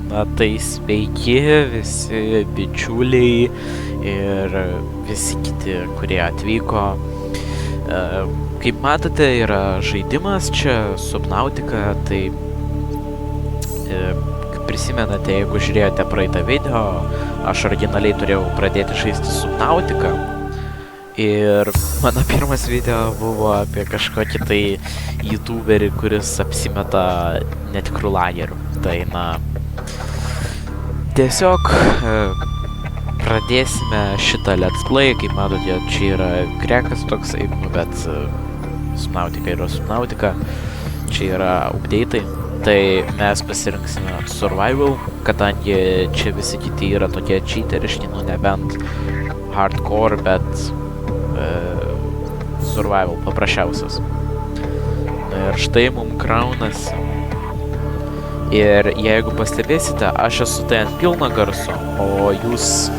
Na tai sveiki visi bičiuliai ir visi kiti, kurie atvyko. Kaip matote, yra žaidimas čia Subnautica, tai kaip prisimenate, jeigu žiūrėjote praeitą video, aš originaliai turėjau pradėti žaisti Subnautica. Ir mano pirmas video buvo apie kažkokį tai youtuberį, kuris apsimeta netikrų lagerių. Tai na, tiesiog pradėsime šitą let's play. Kaip matote, čia yra grekas toksai, bet Subnautica yra Subnautica. Čia yra update'ai. Tai mes pasirinksime survival, kadangi čia visi kiti yra tokie cheateriški, nu nebent hardcore, bet survival paprasčiausias. Ir štai mums kraunasi. Ir jeigu pastebėsite, aš esu tai ant pilno garso, o jūs...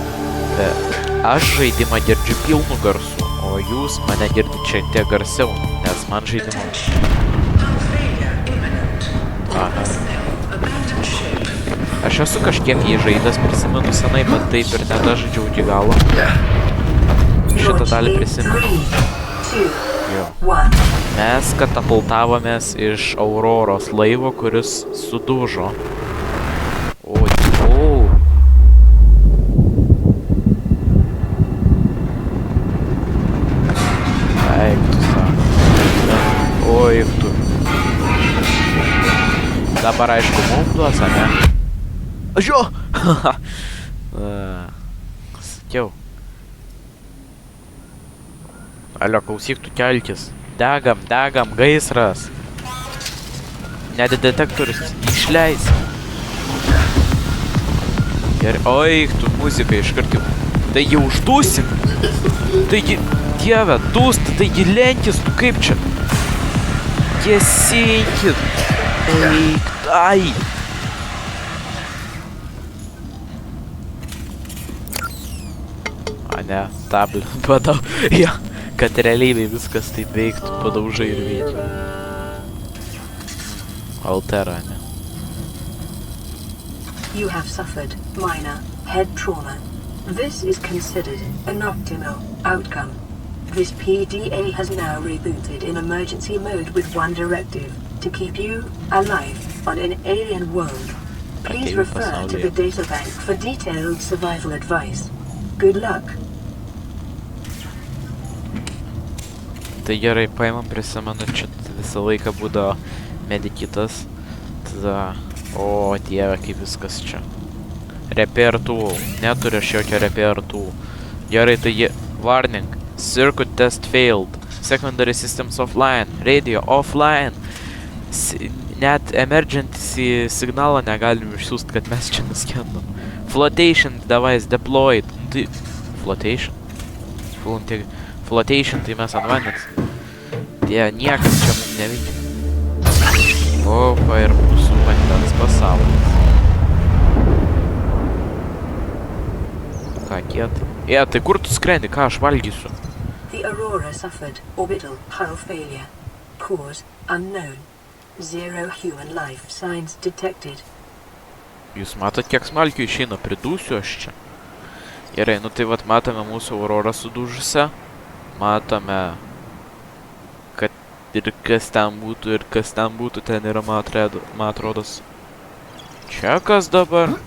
aš žaidimą girdžiu pilnu garsu, o jūs mane girdite šiek tiek garsiau, nes man žaidimas... Aha. Aš esu kažkiek jį žaidęs, prisimenu senai, bet taip ir nedažaidžiau iki galo. Šitą dalį prisimenu. Jo. Mes katapultavomės iš Auroros laivo, kuris sudužo. Oi, o. Eik tu sako. Oi, tu. Dabar aišku mums duos, ane? Ažio! Sakiau. Alio, klausyk, tu kelkis. Degam, gaisras. Net detektorius išleis. Ir oi, tu muzika iškart jau. Taigi uždūsim. Taigi, dieve, dūsta, taigi lenkis, tu kaip čia? Gesinkit. Eik, ai. A ne, tablį padau. Ja. Kad realybėj viskas taip veiktų, padaužai ir veikia. Altera, ne? You have suffered minor head trauma. This is considered an optimal outcome. This PDA has now rebooted in emergency mode with one directive: to keep you alive on an alien world. Please refer to the databank for detailed survival advice. Good luck. Tai gerai, paimam, prisimenu, čia visą laiką būdavo medikitas. Tada, o dieve, kaip viskas čia. Repair tool. Neturiu aš jokio repair tool. Gerai, tai warning. Circuit test failed. Secondary systems offline. Radio offline. Net emergency signalą negalim išsiųst, kad mes čia nuskendam. Flotation device deployed. Tai... Flotation? Flotation, tai mes ant vandens. Tie niekas čia neveikia. Opa, ir mūsų vandens pasaulis. Ką kiet? Tai kur tu skrendi, ką aš valgysiu? The Aurora suffered orbital hull failure. Cause unknown. Zero human life signs detected. Jūs matot, kiek smalkių išeina, pridūsiu aš čia. Gerai, nu tai vat matome mūsų Aurorą sudužusią. Matome, kad ir kas ten būtų, ten yra, man atrodos. Čia kas dabar?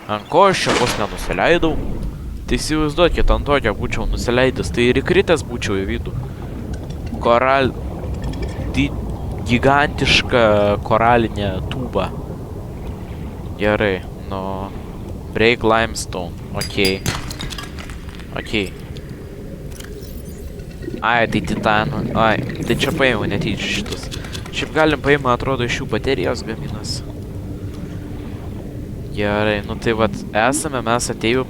Ant ko aš čia vos nenusileidau? Tai įsivaizduokit, ant tokio būčiau nusileidęs, tai ir įkritęs būčiau į vidų. Gigantiška koralinė tūba. Gerai, nu... Break limestone, okei. Ai, tai titanų. Ai, tai čia paėmiau netyčia šitus. Šiaip galim paėmą, atrodo, iš jų baterijos gaminas. Gerai, nu tai vat, esame mes atėjų...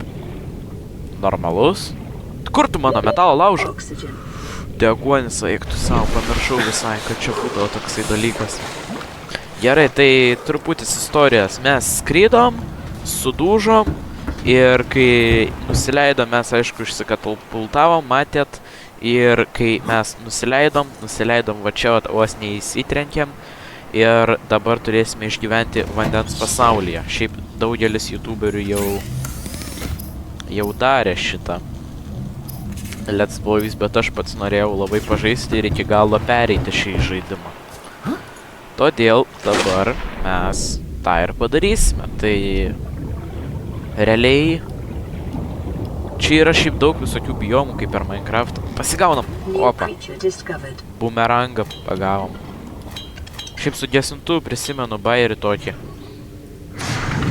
Normalus? Kur tu mano metalo laužą? Deguonis, eik tu savo, pamiršau visai, kad čia būdavo toksai dalykas. Gerai, tai truputis istorijos. Mes skrydom, sudūžom ir kai nusileidom, mes aišku išsikatapultavom, matėt. Ir kai mes nusileidom va čia vos neįsitrenkėm ir dabar turėsime išgyventi vandens pasaulyje. Šiaip daugelis youtuberių jau darė šitą Let's Plays, bet aš pats norėjau labai pažaisti ir iki galo pereiti šį žaidimą. Todėl dabar mes tą ir padarysime. Tai realiai čia yra šiaip daug visokių biomų, kaip per Minecraft. Pasigaunam. Opa. Bumerangą pagavom. Šiaip su gesintu prisimenu bairį tokį.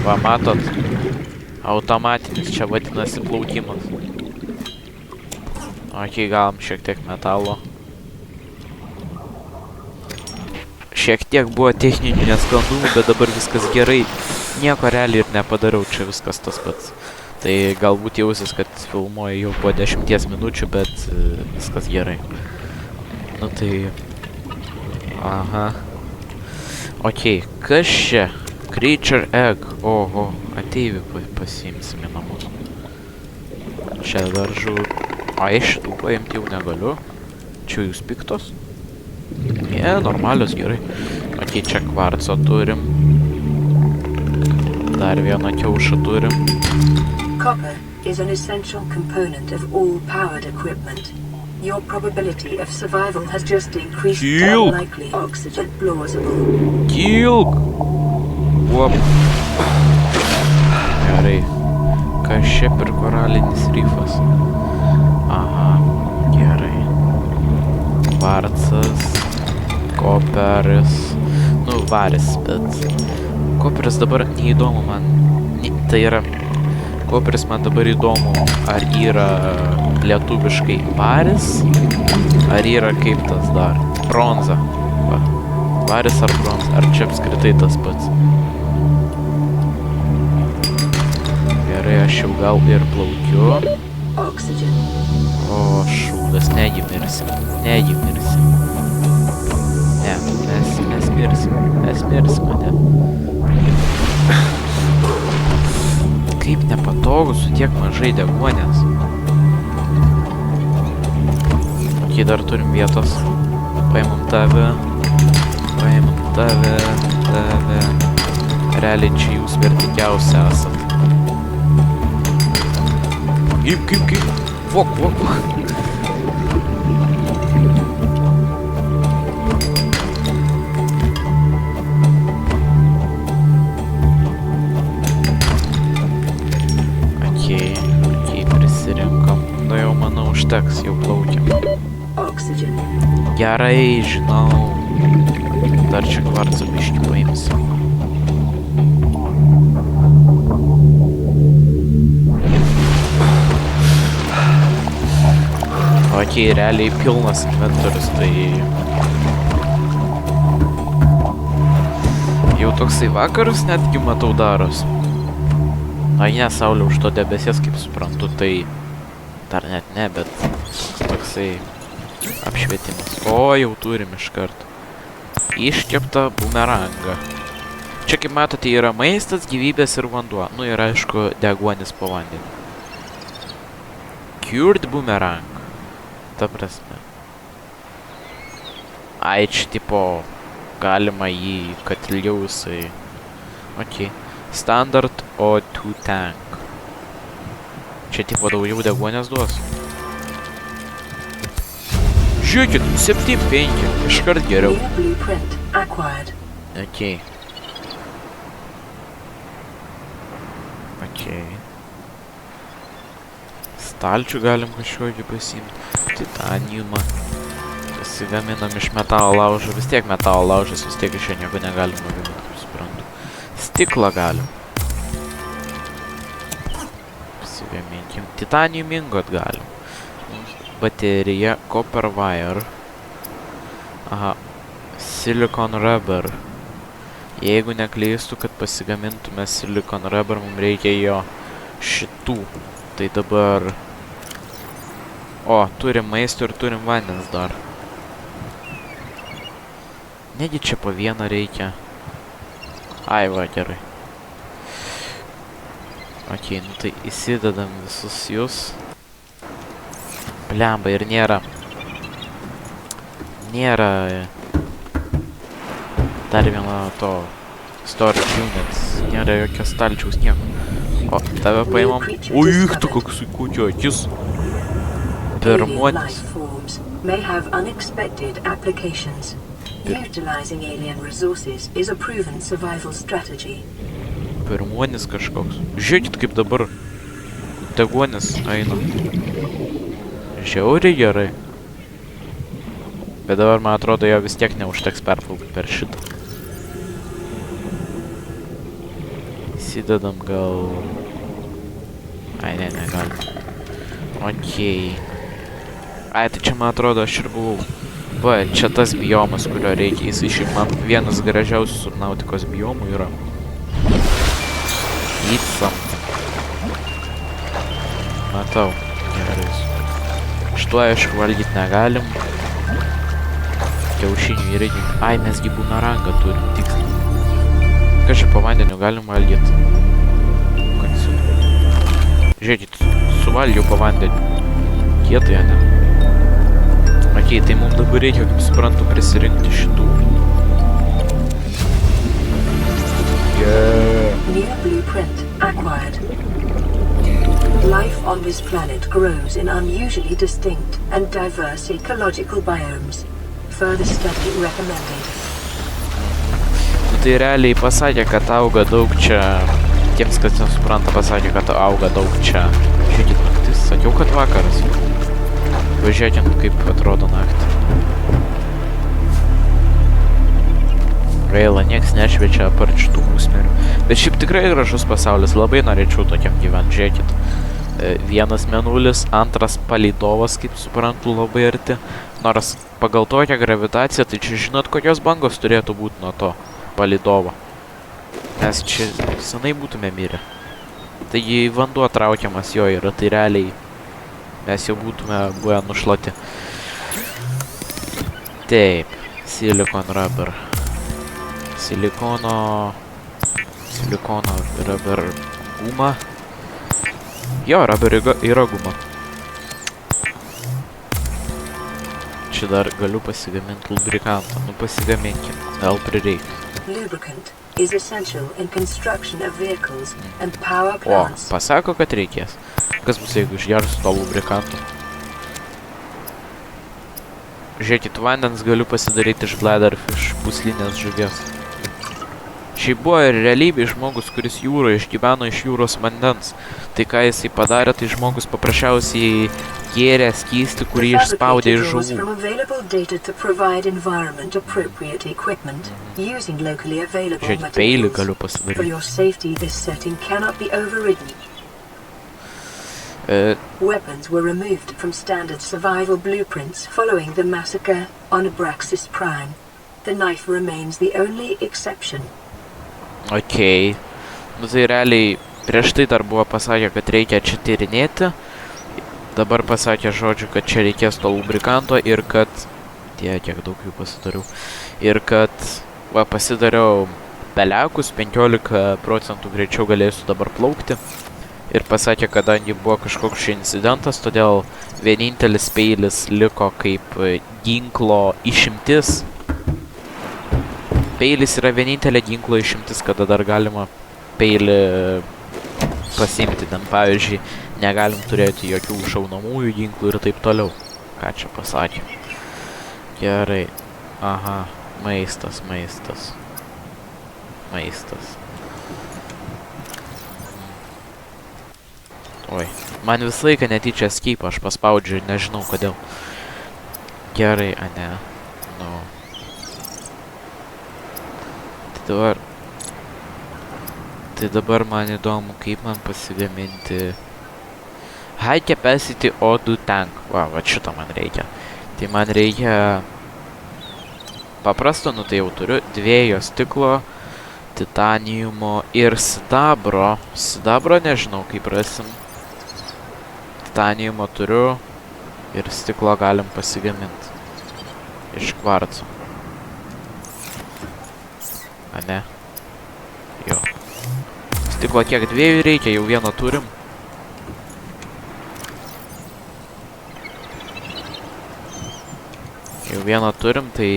Va, matot. Automatinis čia vadinasi plaukimas. Ok, gavom šiek tiek metalo. Šiek tiek buvo techninių nesklandumų, bet dabar viskas gerai. Nieko realiai ir nepadariau, čia viskas tas pats. Tai galbūt jausis, kad filmuoju jau po 10 minučių, bet viskas gerai. Nu tai... Aha. Ok, kas čia? Creature egg. Oho, ateivį pasiimsim į namus. Čia daržu... Ai, šitų paimti jau negaliu. Čia jūs piktos? Ne, normalios, gerai. Ok, čia kvarco turim. Dar vieną kiaušą turim. Copper is an essential component of all powered equipment. Your probability of survival has just increased to unlikely oxygen plausible. Kilk! Uop. Gerai. Kas čia per koralinis rifas? Aha, gerai. Kvarcas. Koperis. Nu, varis, bet... Koperis dabar neįdomu man. Tai yra... Koperis man dabar įdomu, ar yra lietuviškai varis, ar yra kaip tas dar. Bronza. Va. Varis ar bronza. Ar čia apskritai tas pats. Gerai, aš jau gal ir plaukiu. O, šūdas, negi mirsim. Negi mirsim. Ne, mes mirsim. Mes mirsim, ne. Kaip nepatogu su tiek mažai deguonės. Ok, dar turim vietos. Paimam tave. Paimam tave. Tave. Realiai čia jūs vertingiausi esat. Kaip. Vok. Okei, prisirinkam. Nu jau manau užteks, jau plaukiam. Gerai, žinau. Dar čia kvarco biškį paimsim. Ok, realiai pilnas inventorius, tai... Jau toksai vakarus netgi matau daros. Ai ne, saulė už to debesies, kaip suprantu, tai... Dar net ne, bet... Toksai... Apšvietimas. O, jau turim iš karto. Iškeptą bumerangą. Čia, kaip matote, yra maistas, gyvybės ir vanduo. Nu ir aišku, deguonis po vandeniu. Cured bumerang. Ta prasme. Ai, čia tipo galima jį, kad ilgiau jisai. Ok. Standard O2 tank. Čia tipo daugiau deguonės duos. Žiūrėkit, 7-5. Iškart geriau. Ok. Ok. Stalčių galim kažkokį pasiimti. Titaniumą. Pasigaminam iš metalo laužo. Vis tiek metalo laužas, vis tiek iš jo nieko negalima gaminti, kaip suprantu. Stiklą galim. Pasigaminkim. Titanium ingot galim. Baterija. Copper wire. Aha. Silicon rubber. Jeigu neklystu, kad pasigamintume silicon rubber, mums reikia jo šitų. Tai dabar... O, turim maisto ir turim vandens dar. Negi čia po vieną reikia. Ai, va, gerai. Ok, nu tai įsidedam visus jūs. Blemba, ir nėra... Dar vieno to storage unit. Nėra jokio stalčiaus, nieko. O, tave paimam. Ui, tu koks įkūčio akis. Alien life forms may have unexpected applications. Utilizing alien resources is a proven survival strategy. Pirmuonis kažkoks. Žiūrėkit kaip dabar. Deguonis eina. Žiauriai gerai. Bet dabar, man atrodo, jo vis tiek neužteks perplaukti per šitą. Įsidedam gal... Ai, ne, negalim. Okei. Ai, tai čia, man atrodo, aš ir buvau. Va, čia tas biomas, kurio reikia. Jisai šiaip man vienas gražiausių subnautikos biomų yra. Eat something. Matau. Gerai. Šituo, aišku, valgyti negalim. Kiaušinių irgi. Ai, mesgi bumerangą turim, tiksliai. Ką čia po vandeniu galim valgyti? Žiūrėkit, suvalgiau po vandeniu. Kietai, ne? Okei, tai mums dabar reikia, kaip suprantu, prisirinkti šitų. New blueprint acquired. Life on this planet grows in unusually distinct and diverse ecological biomes. Further study recommended. Tai realiai pasakė, kad auga daug čia. Tiems, kas nesupranta, pasakė, kad auga daug čia. Žiūrėkit, naktis. Sakiau, kad vakaras. Važiuokim, kaip atrodo naktį. Gaila, nieks nešviečia apart šitų musmerių. Bet šiaip tikrai gražus pasaulis. Labai norėčiau tokiam gyventi. Žiūrėkit. Vienas mėnulis, antras palydovas, kaip suprantu, labai arti. Nors pagal tokią gravitaciją, tai čia žinot, kokios bangos turėtų būti nuo to palydovo. Mes čia senai būtume mirę. Taigi vanduo traukiamas jo yra, tai realiai mes jau būtume buvę nušluoti. Taip, silicon rubber. Silikono rubber guma. Jo, rubber yra guma. Čia dar galiu pasigaminti lubrikantą. Nu pasigaminkim, gal prireikia. Lubricant is essential in construction of vehicles and power O, plants. pasako, kad reikės. Kas bus, jeigu išgersiu to lubrikanto? Žiūrėkit, vandens galiu pasidaryti iš bladderfish, puslinės žuvies. Šiaip buvo ir realybė žmogus, kuris jūroje išgyveno iš jūros vandens. Tai ką jisai padarė, tai žmogus paprasčiausiai gėrė skystį, kurį išspaudė iš žuvų. Žiūrėkit, peilį galiu pasidaryti. Weapons were removed from standard survival blueprints following the massacre on Abraxas Prime. The knife remains the only exception. Okei. Nu tai realiai prieš tai dar buvo pasakę, kad reikia čia tyrinėti. Dabar pasakė žodžiu, kad čia reikės to lubrikanto ir kad... Kiek daug jų pasidariau. Ir kad... Va, pasidariau pelekus, 15% greičiau galėsiu dabar plaukti. Ir pasakė, kadangi buvo kažkoks šį incidentas, todėl vienintelis peilis liko kaip ginklo išimtis. Peilis yra vienintelė ginklo išimtis, kada dar galima peilį pasiimti. Ten, pavyzdžiui, negalim turėti jokių šaunamųjų ginklų ir taip toliau. Ką čia pasakė? Gerai. Aha, maistas. Oi, man visą laiką netyčia escape, aš paspaudžiu ir nežinau kodėl. Gerai, ane. Nu. Tai dabar man įdomu, kaip man pasigaminti High Capacity O2 Tank. Va šito man reikia. Tai man reikia paprasto, nu tai jau turiu, dviejų stiklo, titaniumo ir sidabro. Sidabro nežinau, kaip rasim. Titaniumo turiu ir stiklo galim pasigaminti. Iš kvarco. Ane? Jo. Stiklo kiek dviejų reikia, jau vieną turim. Jau vieną turim, tai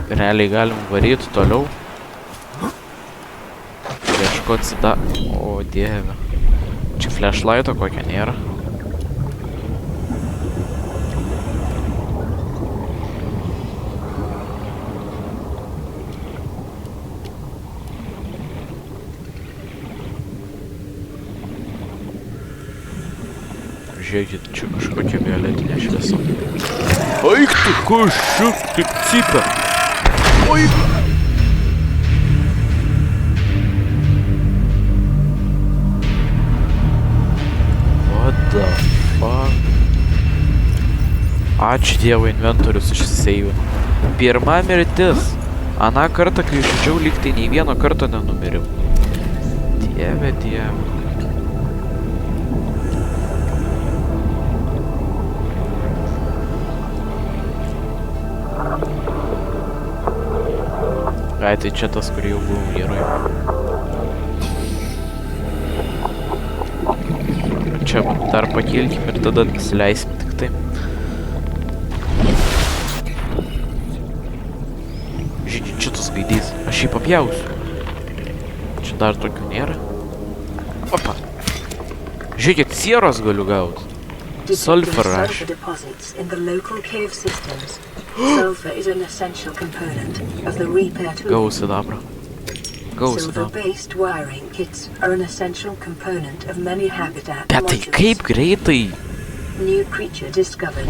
realiai galim varyti toliau. Kažko atsida... O, dieve. Čia flashlighto kokio nėra. Žiūrėkit, čia kažkokia violetinė šviesa. Aik tu, kas čia taip cypia? Oi! What the fuck? Ačiū Dievui, inventorius išsiseivino. Pirma mirtis. Aną kartą, kai žaidžiau, lyg tai nei vieno karto nenumiriau. Dieve, Dieve. Ai, tai čia tas, kur jau buvau gerai. Čia dar pakilkim ir tada nusileisim tik tai. Žiūrėkit, čia tas gaidys. Aš jį papjausiu. Čia dar tokių nėra. Opa. Žiūrėkit, sieros galiu gauti. Sulfur rush. Sulfur is an essential component of the repair tool. Gau sidabro. Gau sidabro. Silver-based wiring kits are an essential component of many habitat Bet tai kaip greitai? New creature discovered.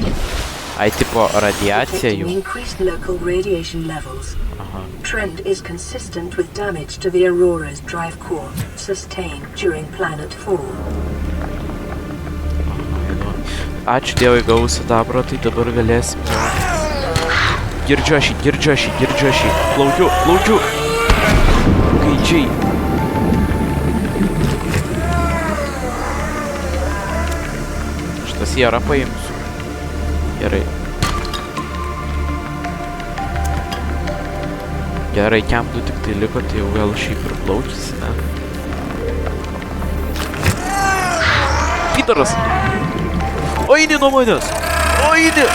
Ai, tipo, radiacija Detecting jau. increased local radiation levels. Aha. Trend is consistent with damage to the Aurora's drive core, sustained during planet fall. Ačiū Dievui, gavau sidabro, tai dabar galėsim. Girdžiu aš jį. Plaukiu. Gaidžiai. Šitas sierą paimsiu. Gerai. Gerai, kem du tik tai liko, tai jau gal šiaip ir plaukisi, ne? Pitaras! Oini nuo manęs! Oini!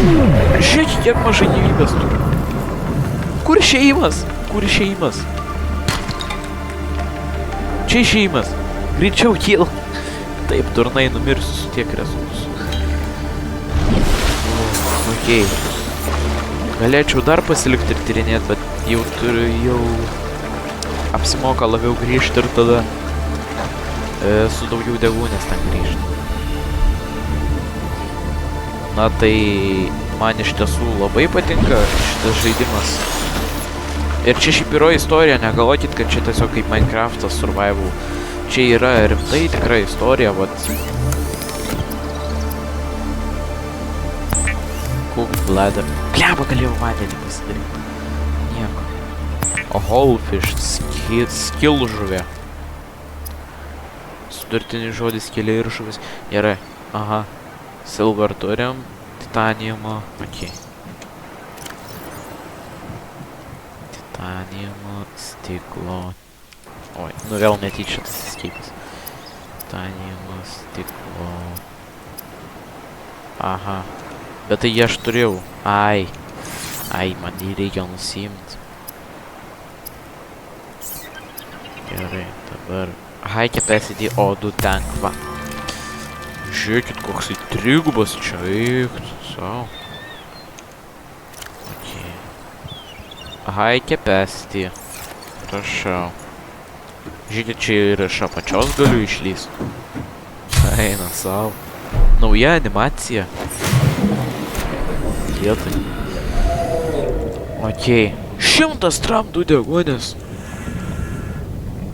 Žiūrėk, kiek mažai gyvybės turi. Kur išėjimas? Čia išėjimas. Greičiau kyl. Taip, durnai numirsiu su tiek resursų. Okei. Galėčiau dar pasilikti ir tyrinėti, bet jau apsimoka labiau grįžti ir tada su daugiau deguonės ten grįžti. Na tai man iš tiesų labai patinka šitas žaidimas. Ir čia šiaip yra istorija, negalvokit, kad čia tiesiog kaip Minecraftas survival. Čia yra rimtai tikra istorija, vat. Cook bladder. Kleba, galėjau vandenį pasidaryti. Nieko. O wholefish, skill žuvė. Sudurtinis žodis keliai ir žuvis. Gerai, aha. Silver turim, titaniumo, okei. Titaniumo, stiklo. Oi, nu vėl netyčia tas escapes. Titaniumo, stiklo. Aha. Bet tai aš turėjau. Ai, man jį reikia nusiimti. Gerai, dabar. High capacity O2 tank, va. Žiūrėkit, koks į trigubas čia, eiktų savo. Okay. High capacity. Prašau. Žiūrėkit, čia ir iš apačios galiu išlysti. Eina savo. Nauja animacija. Vietai. Okei. 100 tramdų deguonės.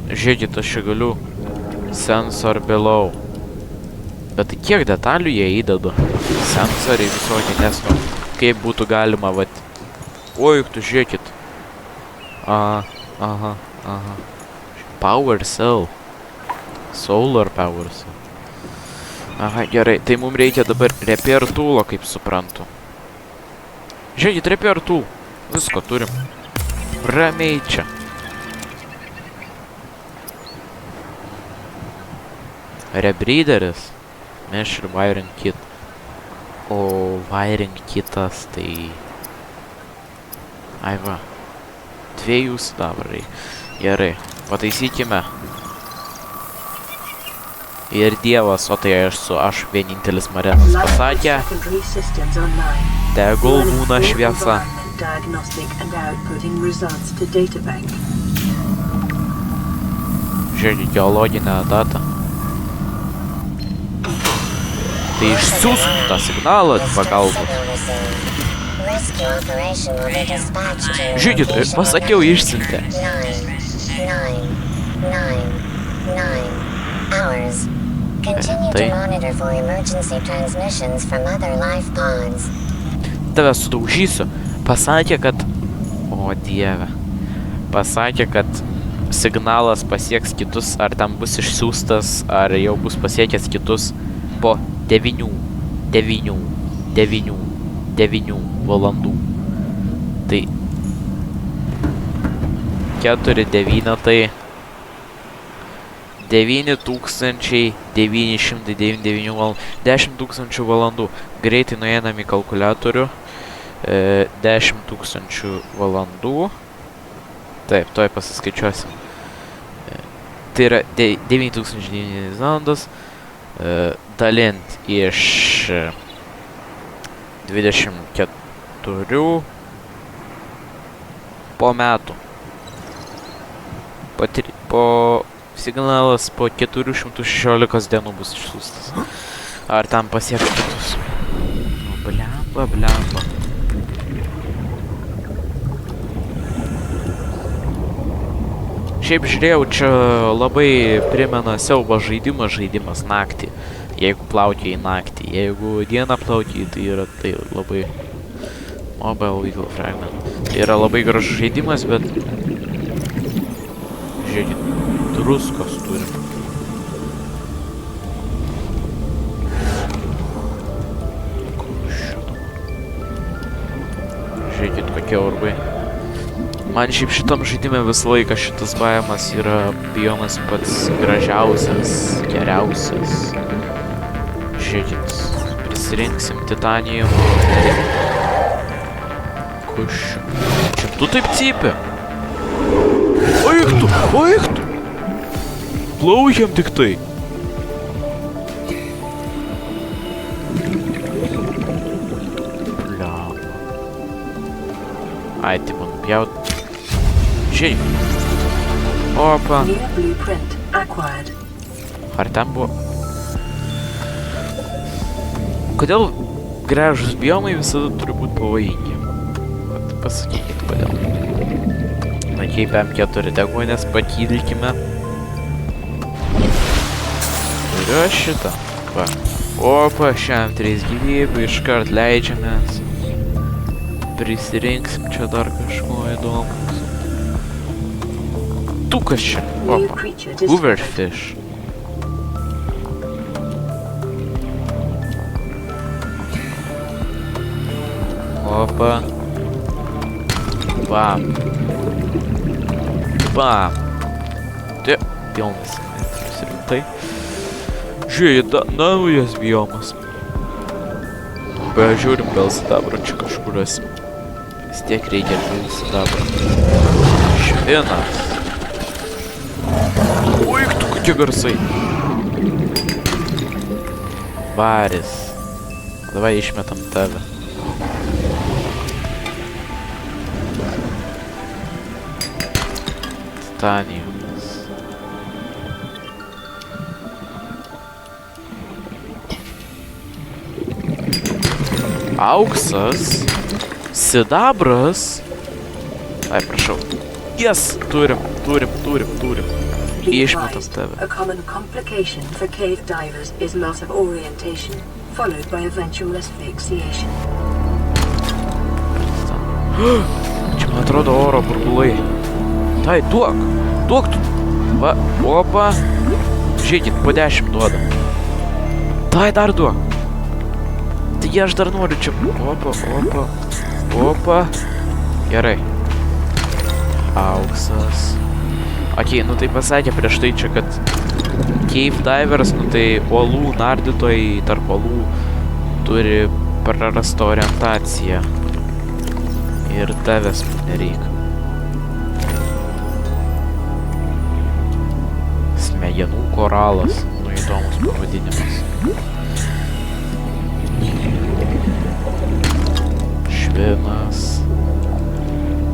Žiūrėkit, aš čia galiu. Sensor below. Bet tai kiek detalių jie įdeda? Sensoriai visokie, nes nu, kaip būtų galima, vat. Oi, tu žiūrėkit. Aha. Power cell. Solar power cell. Aha, gerai, tai mums reikia dabar repair tool'o, kaip suprantu. Žiūrėkit, repair tool. Visko turim. Ramiai čia. Rebreaderis. Mesh ir wiring kit. O wiring kitas tai... Ai va. 2 sidabrai. Gerai. Pataisykime. Ir Dievas, o tai aš vienintelis Marenas pasakė, Secondary systems online. tegul Running būna full šviesa. environment diagnostic and outputting results to databank. Žiūrėk, geologinę datą. Tai išsiųsk tą signalą pagalbos. Žiūrėkit, pasakiau, išsiuntė. Continue to monitor for emergency transmissions from other life pods. Tave sudaužysiu. Pasakė, kad... O Dieve. Pasakė, kad signalas pasieks kitus, ar tam bus išsiųstas, ar jau bus pasiekęs kitus po 9 valandų. Tai 4-9, tai 9999 valandų. 10 000 valandų. Greitai nueinam į kalkuliatorių. 10 000 valandų. Taip, toj pasiskaičiuosim. Tai yra 9900 valandos. Dalint iš 24 po metų. Po signalas po 416 dienų bus išsiųstas. Ar tam pasieks kitus? Nu, blemba. Šiaip žiūrėjau, čia labai primena siaubo žaidimas naktį. Jeigu plaukiai naktį. Jeigu dieną plaukiai, tai yra tai labai... Mobile Vehicle Fragment. Tai yra labai gražus žaidimas, bet... Žiūrėkit, druskos turim. Žiūrėkit, kokie urbai. Man šiaip šitam žaidime visą laiką šitas biomas yra biomas pats gražiausias, geriausias. Žiūrėkit, prisirinksim titanijum. Kušiu. Čia tu taip cypi? Oik tu! Plaukiam tik tai. Bliam. Ai, tai man pjaut. Žiūrėk. Opa. New blueprint acquired. Ar ten buvo? Kodėl gražus biomai visada turi būti pavojingi? Vat pasakykit, kodėl. Na, kaip M4 deguonės pakilkime. Turiu aš šitą. Va. Opa, šiam 3 gyvybių, iškart leidžiamės. Prisirinksim čia dar kažko įdomus. Tu kas čia? Opa. Hooverfish. Opa. Bam. Tie, pilnas inventorius rimtai. Žiūrėk, naujas biomas. Pažiūrim, gal sidabro čia kažkur rasim. Vis tiek reikia sidabro. Švinas. Oik, tu kokie garsai. Varis. Davai išmetam tave. Titaniumas. Auksas. Sidabras. Ai, prašau. Yes, turim. Išmetam tave. A common complication for cave divers is loss of orientation, followed by eventual asphyxiation. Čia man atrodo oro burbulai. Tai, duok tu. Va, opa. Žiūrėkit, po 10 duoda. Tai, dar duok. Taigi aš dar noriu čia. Opa. Gerai. Auksas. Okei, nu tai pasakė prieš tai čia, kad cave divers, nu tai uolų nardytojai tarp uolų turi prarastą orientaciją. Ir tavęs nereik. Smegenų koralas. Nu, įdomus pavadinimas. Švinas.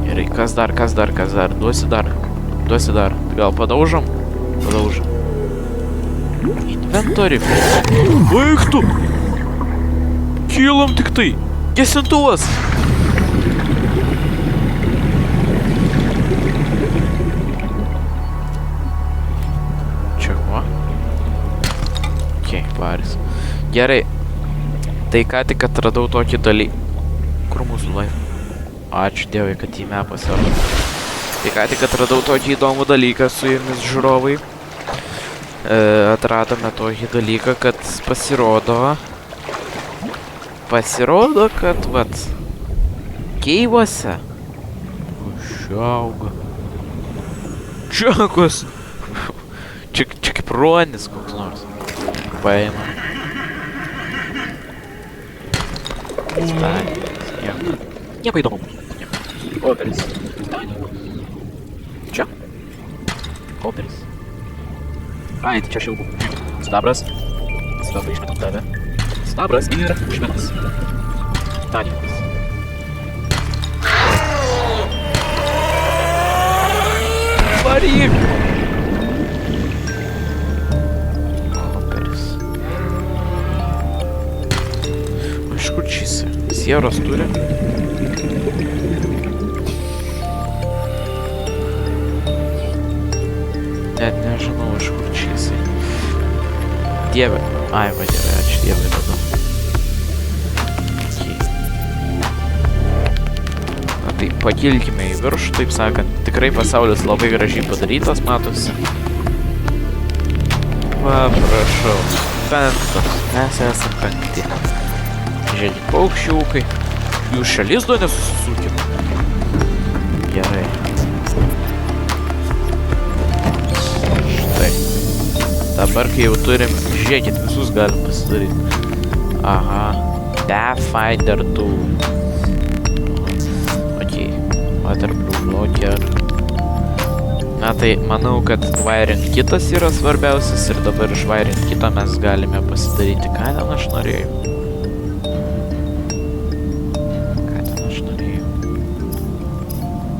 Gerai, kas dar? Duosi dar. Gal padaužom? Padaužom. Inventory. Eik tu! Kylam tik tai. Gesintuvas. Čia kuo? Ok, varis. Gerai. Tai ką tik atradau tokį dalyką. Kur mūsų laivas? Ačiū Dievui, kad jį me pasirodė. Tai ką tik atradau tokį įdomų dalyką su jumis, žiūrovai. Atradome tokį dalyką, kad pasirodo, kad, vat, keivuose užauga. Čiakas. Čia kaip ruonis koks nors. Paima. Nieko įdomu. Operis. Čia. Operis. Ai, tai čia aš jau buvau. Sidabras. Sidabrą išmetam tave. Sidabras ir švinas. Tanikas. Varyk! Operis. O iš kur čisi? Sieros turi? Net nežinau, iš kur čia jisai. Dieve. Ai, va gerai, ačiū Dievui tada. Na tai, pakilkime į viršų, taip sakant. Tikrai pasaulis labai gražiai padarytas, matosi. Va, prašau. Penktas. Mes esam penkti. Žiūrėk, paukščiukai. Jūs šalis do nesusisūkime. Gerai. Dabar, kai jau turim, žiūrėkit, visus galim pasidaryti. Aha. Pathfinder 2. Ok. Waterproof blocker. Na tai, manau, kad wiring kitas yra svarbiausias ir dabar iš wiring kito mes galime pasidaryti. Ką ten aš norėjau?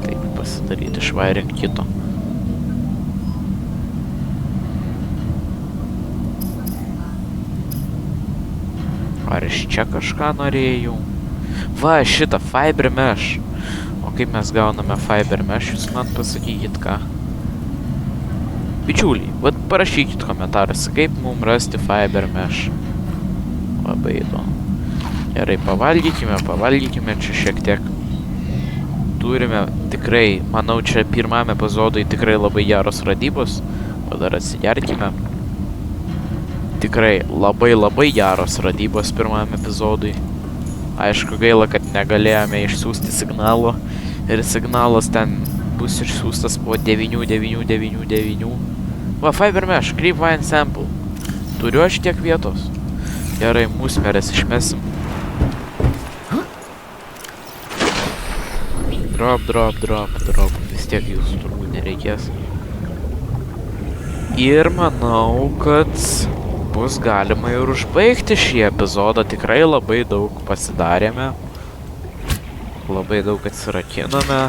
Taip, pasidaryti iš wiring kito. Ar iš čia kažką norėjau? Va, šitą fiber mesh. O kaip mes gauname fiber mesh, jūs man pasakykit ką. Bičiuliai, vat parašykit komentaruose, kaip mums rasti fiber mesh. Labai įdomu. Gerai, pavalgykime čia šiek tiek. Turime tikrai, manau, čia pirmam epizodui tikrai labai geros radybos. O dar atsigerkime. Tikrai labai geros radybos pirmam epizodui. Aišku, gaila, kad negalėjome išsiųsti signalo. Ir signalas ten bus išsiųstas po 9. Va, fiber mesh, creep vine sample. Turiu aš tiek vietos. Gerai, musmerės išmesim. Drop. Vis tiek jūsų turbūt nereikės. Ir manau, kad bus galima ir užbaigti šį epizodą. Tikrai labai daug pasidarėme. Labai daug atsirakinome.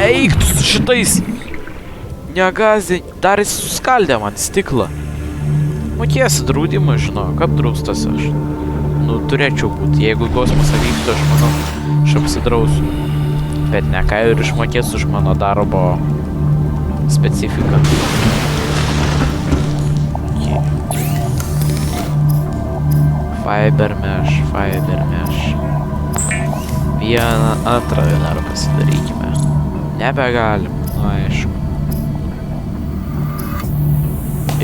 Eik tu su šitais! Negazin, dar jis suskaldė man stiklą. Mokėsi draudimą, žinok, apdraustas aš. Nu, turėčiau būti. Jeigu kosmosą vyktų, aš manau, aš apsidrausiu. Bet ne ką ir išmokės už mano darbo specifiką. Okay. Fiber mesh. Vieną, antrą dar pasidarykime. Nebegalim, nu aišku.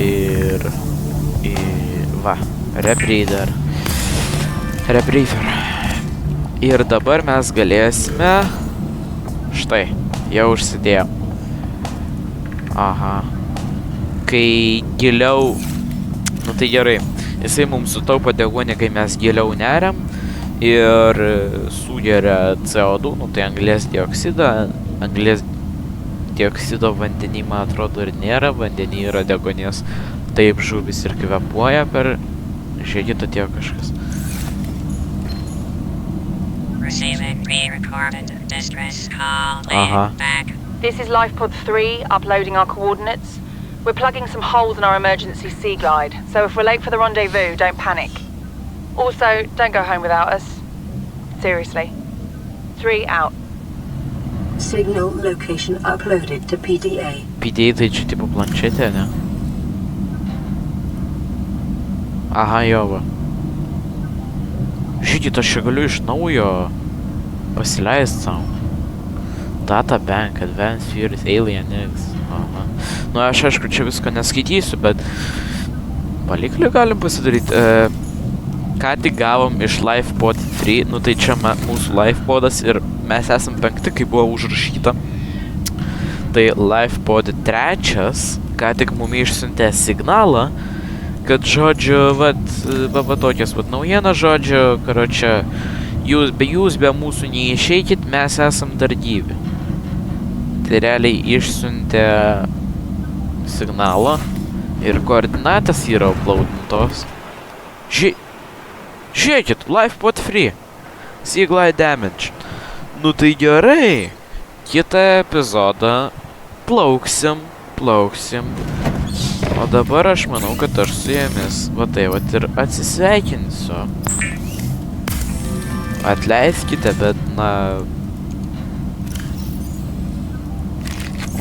Ir va, rebriefer. Ir dabar mes galėsime... Štai, jau užsidėjom. Aha. Kai giliau... Nu tai gerai. Jisai mums sutaupo deguonį, kai mes giliau neriam. Ir sugeria CO2, nu tai anglies dioksidą. Anglies dioksido vandenį, man atrodo, ir nėra. Vandenį yra degonės. Taip žuvis ir kvepuoja per... Žiūrėkit, atėjo kažkas. Receiving pre-recorded distress call. Aha. Back. This is LifePod 3, uploading our coordinates. We're plugging some holes in our emergency sea glide, so if we're late for the rendezvous, don't panic. Also, don't go home without us. Seriously. 3 out. Signal location uploaded to PDA. PDA tai čia tipo planšetė, ne? Aha, jo va. Žiūrėkit, aš čia galiu iš naujo pasileist savo. Data Bank, Advanced Furies, Alien X. Aha. Nu, aš aišku, čia visko neskaitysiu, bet palikliu galim pasidaryti. Ką tik gavom iš LifePod 3, nu tai čia mūsų LifePodas ir mes esam 5, kai buvo užrašyta. Tai LifePod 3, ką tik mum išsiuntė signalą, kad žodžiu, va tokias naujienas, žodžiu, karočią, jūs be mūsų neišeikit, mes esam dar gyvi. Tai realiai išsiuntė signalą ir koordinatės yra uploadintos. Žiūrėkit, LifePod 3. Sea Glide Damage. Nu tai gerai. Kitą epizodą plauksim. O dabar aš manau, kad aš su jumis va tai vat ir atsisveikinsiu. Atleiskite, bet na...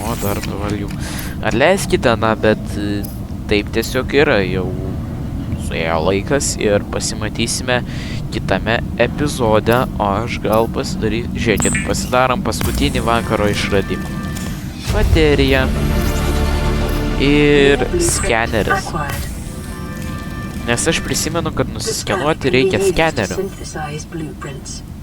O, dar pavaliu. Atleiskite, na, bet taip tiesiog yra jau. Suėjo laikas ir pasimatysime kitame epizode, o aš gal žiūrėkit, pasidarom paskutinį vakaro išradimą. Baterija ir skeneris. Nes aš prisimenu, kad nusiskenuoti reikia skenerio.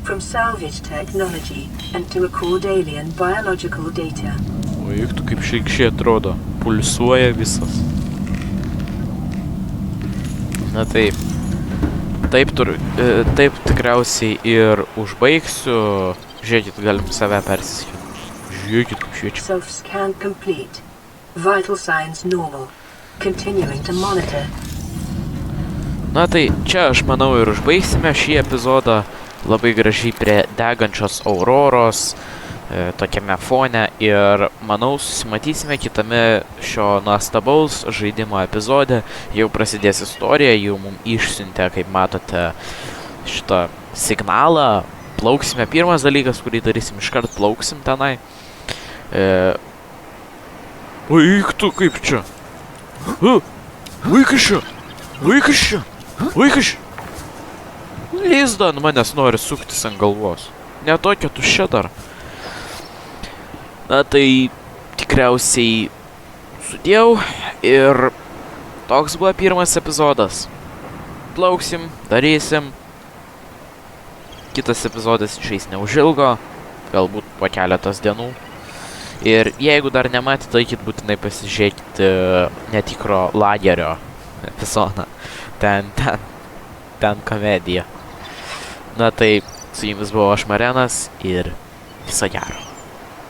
From salvage technology and to record alien biological data. O juk tu kaip šeikščiai atrodo, pulsuoja visas. Na taip. Taip tikriausiai ir užbaigsiu. Žiūrėkit, galim save persiskinti. Žiūrėkit, kaip šviečia. Self-scan complete. Vital signs normal. Continuing to monitor. Na tai čia aš manau ir užbaigsime šį epizodą. Labai gražiai prie degančios auroros, tokiame fone, ir manau susimatysime kitame šio nuostabaus žaidimo epizode. Jau prasidės istorija, jau mums išsiuntė, kaip matote, šitą signalą. Plauksime, pirmas dalykas, kurį darysim, iškart plauksim tenai. Eik tu, kaip čia? Vaikas čia! Lizda ant manęs nori suktis ant galvos. Ne tokia tuščia dar. Na tai tikriausiai sudėjau ir toks buvo pirmas epizodas. Plauksim, darysim. Kitas epizodas išeis neužilgo, galbūt po keletas dienų. Ir jeigu dar nematėte, eikit būtinai pasižiūrėkite netikro lagerio epizodą. Ten komedija. Na tai, su jumis buvo aš Marenas ir viso gero.